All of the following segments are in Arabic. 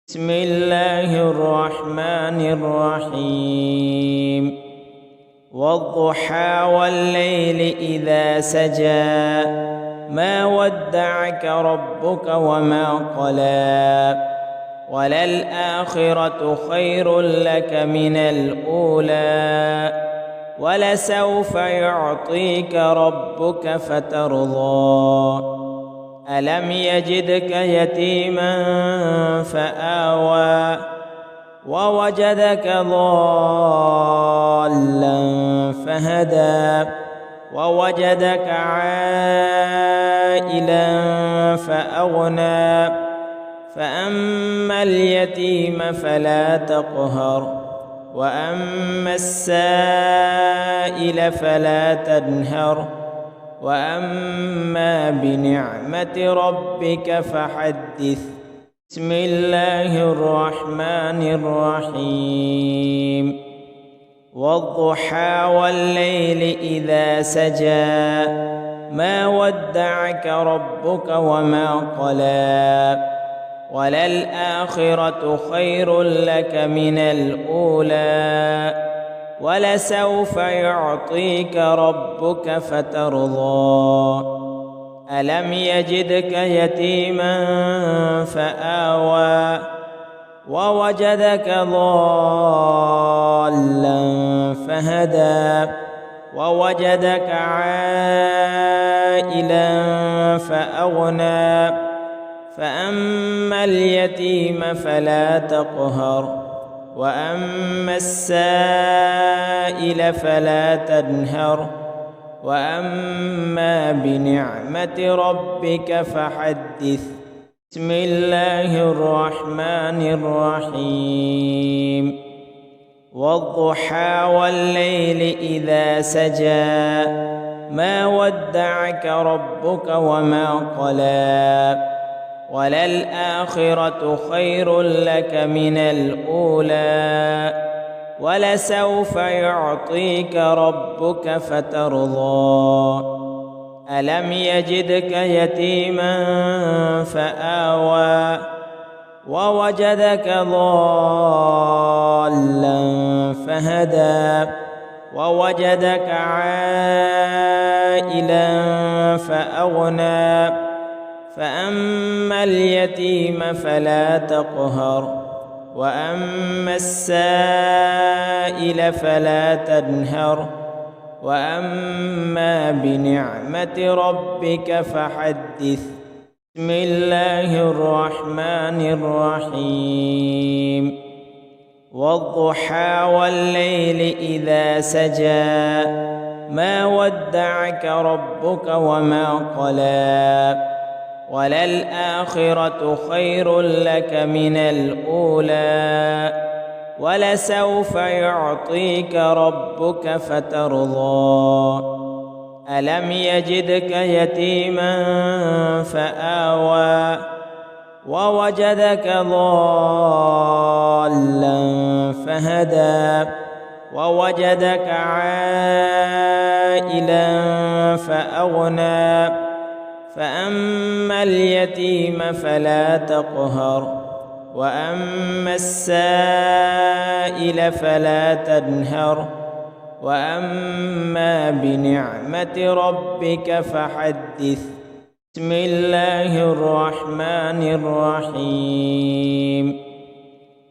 بسم الله الرحمن الرحيم والضحى والليل إذا سجى ما ودعك ربك وما قلى وللآخرة خير لك من الأولى ولسوف يعطيك ربك فترضى ألم يجدك يتيما فآوى ووجدك ضالا فهدى ووجدك عائلا فأغنى فأما اليتيم فلا تقهر وأما السائل فلا تنهر وأما بنعمة ربك فحدث. بسم الله الرحمن الرحيم والضحى والليل إذا سجى ما ودعك ربك وما قلى وللآخرة خير لك من الأولى ولسوف يعطيك ربك فترضى ألم يجدك يتيما فآوى ووجدك ضالا فهدى ووجدك عائلا فأغنى فأما اليتيم فلا تقهر وأما السائل فلا تنهر وأما بنعمة ربك فحدث. بسم الله الرحمن الرحيم والضحى والليل إذا سجى ما ودعك ربك وما قلى وللآخرة خير لك من الأولى ولسوف يعطيك ربك فترضى ألم يجدك يتيما فآوى ووجدك ضالا فهدى ووجدك عائلا فأغنى فأما اليتيم فلا تقهر وأما السائل فلا تنهر وأما بنعمة ربك فحدث. بسم الله الرحمن الرحيم والضحى والليل إذا سجى ما ودعك ربك وما قلى وللآخرة خير لك من الأولى ولسوف يعطيك ربك فترضى ألم يجدك يتيما فآوى ووجدك ضالا فهدى ووجدك عائلا فأغنى فأما اليتيم فلا تقهر وأما السائل فلا تنهر وأما بنعمة ربك فحدث. بسم الله الرحمن الرحيم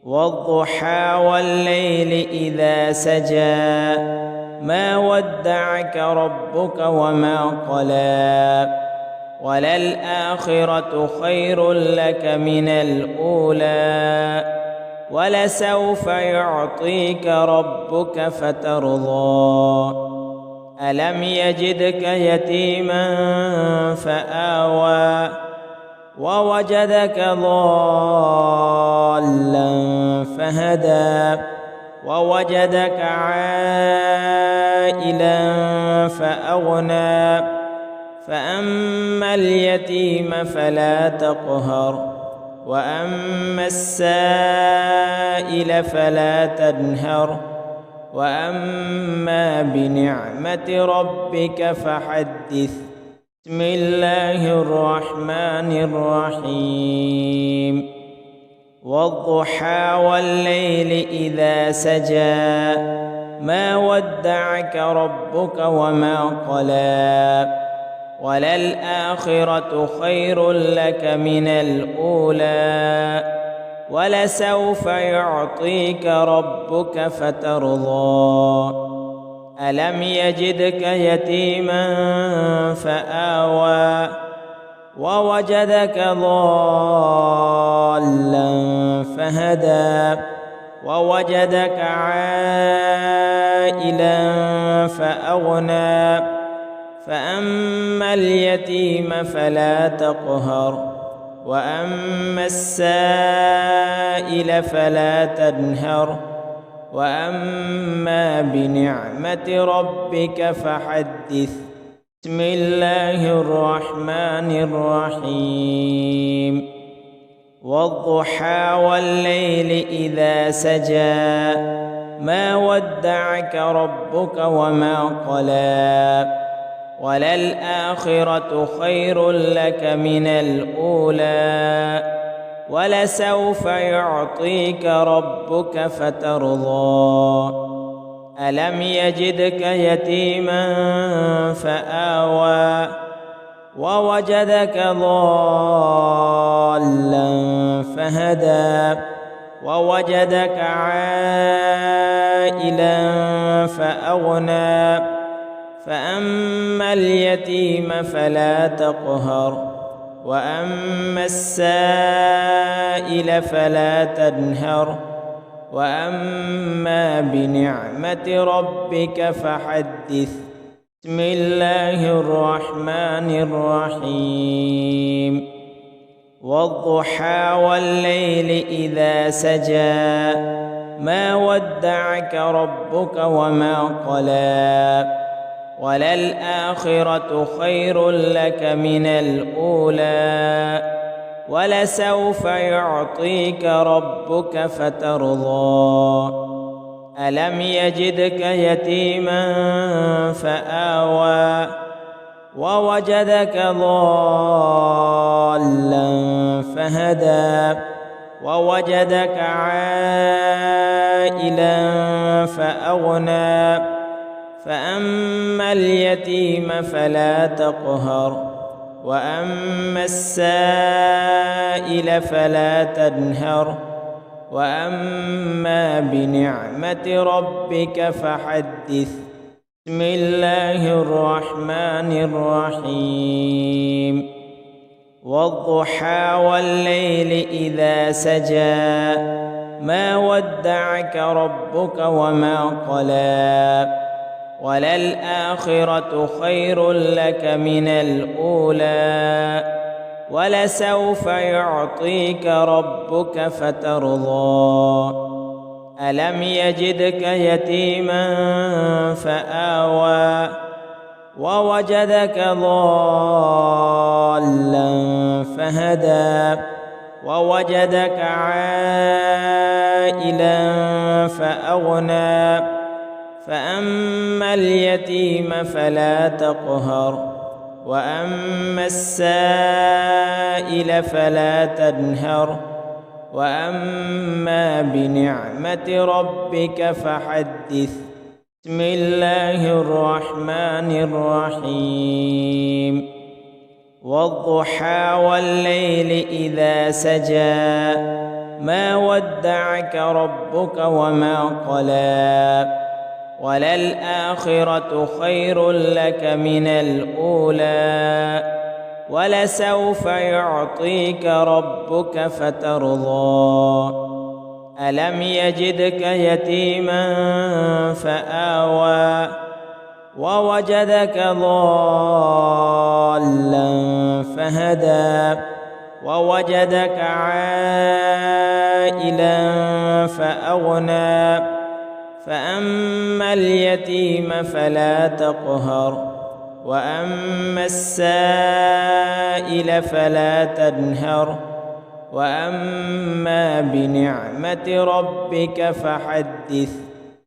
والضحى والليل إذا سجى ما ودعك ربك وما قلى وللآخرة خير لك من الأولى ولسوف يعطيك ربك فترضى ألم يجدك يتيما فآوى ووجدك ضالا فهدى ووجدك عائلا فأغنى فأما اليتيم فلا تقهر وأما السائل فلا تنهر وأما بنعمة ربك فحدث. بسم الله الرحمن الرحيم والضحى والليل إذا سجى ما ودعك ربك وما قلى وللآخرة خير لك من الأولى ولسوف يعطيك ربك فترضى ألم يجدك يتيما فآوى ووجدك ضالا فهدى ووجدك عائلا فأغنى فأما اليتيم فلا تقهر وأما السائل فلا تنهر وأما بنعمة ربك فحدث. بسم الله الرحمن الرحيم. والضحى والليل إذا سجى ما ودعك ربك وما قلى وللآخرة خير لك من الأولى ولسوف يعطيك ربك فترضى ألم يجدك يتيما فآوى ووجدك ضالا فهدى ووجدك عائلا فأغنى فأما اليتيم فلا تقهر وأما السائل فلا تنهر وأما بنعمة ربك فحدث. بسم الله الرحمن الرحيم. والضحى والليل إذا سجى ما ودعك ربك وما قلى وللآخرة خير لك من الأولى ولسوف يعطيك ربك فترضى ألم يجدك يتيما فآوى ووجدك ضالا فهدى ووجدك عائلا فأغنى فأما اليتيم فلا تقهر وأما السائل فلا تنهر وأما بنعمة ربك فحدث. بسم الله الرحمن الرحيم. والضحى والليل إذا سجى ما ودعك ربك وما قلى وللآخرة خير لك من الأولى ولسوف يعطيك ربك فترضى ألم يجدك يتيما فآوى ووجدك ضالا فهدى ووجدك عائلا فأغنى فأما اليتيم فلا تقهر وأما السائل فلا تنهر وأما بنعمة ربك فحدث. بسم الله الرحمن الرحيم. والضحى والليل إذا سجى ما ودعك ربك وما قلى وللآخرة خير لك من الأولى ولسوف يعطيك ربك فترضى ألم يجدك يتيما فآوى ووجدك ضالا فهدى ووجدك عائلا فأغنى فأما اليتيم فلا تقهر وأما السائل فلا تنهر وأما بنعمة ربك فحدث.